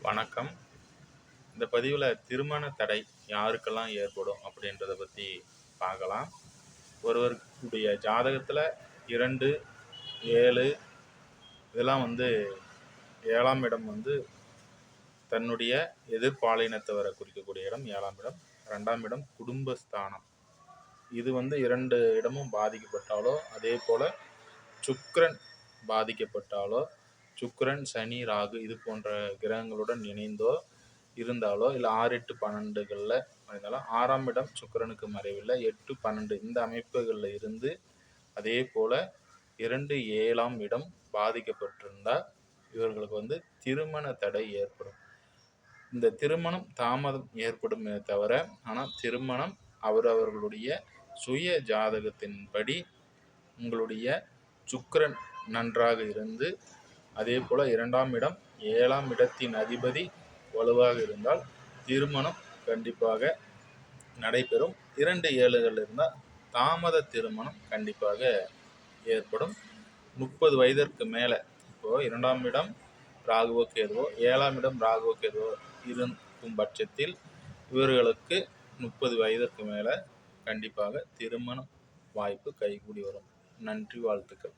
வணக்கம். இந்த பதிவில் திருமண தடை யாருக்கெல்லாம் ஏற்படும் அப்படின்றத பற்றி பார்க்கலாம். ஒருவருடைய ஜாதகத்தில் 2, 7 இதெல்லாம் 7ஆம் இடம் தன்னுடைய எதிர்பாலினத்தவரை குறிக்கக்கூடிய இடம் 7ஆம் இடம். 2ஆம் இடம் குடும்பஸ்தானம். இது 2 இடமும் பாதிக்கப்பட்டாலோ, அதே போல் சுக்கிரன் பாதிக்கப்பட்டாலோ, சுக்கிரன், சனி, ராகு இது போன்ற கிரகங்களுடன் இணைந்தோ இருந்தாலோ, இல்லை 6, 8, 12களில் இருந்தாலும் 6ஆம் இடம் சுக்கிரனுக்கு மறைவில் 8, 12 இந்த அமைப்புகளில் இருந்து, அதே போல் 2, 7ஆம் இடம் பாதிக்கப்பட்டிருந்தால் இவர்களுக்கு திருமண தடை ஏற்படும். இந்த திருமணம் தாமதம் ஏற்படுமே தவிர, ஆனால் திருமணம் அவர்களுடைய சுய ஜாதகத்தின்படி உங்களுடைய சுக்கிரன் நன்றாக இருந்து, அதே போல் 2ஆம் இடம் 7ஆம் இடத்தின் அதிபதி வலுவாக இருந்தால் திருமணம் கண்டிப்பாக நடைபெறும். 2, 7கள் இருந்தால் தாமத திருமணம் கண்டிப்பாக ஏற்படும். 30 வயதிற்கு மேலே, இப்போது 2ஆம் இடம் ராகுவோ கேதுவோ, 7ஆம் இடம் ராகுவோ கேதுவோ இருக்கும் பட்சத்தில் இவர்களுக்கு 30 வயதிற்கு மேலே கண்டிப்பாக திருமண வாய்ப்பு கைகூடி வரும். நன்றி, வாழ்த்துக்கள்.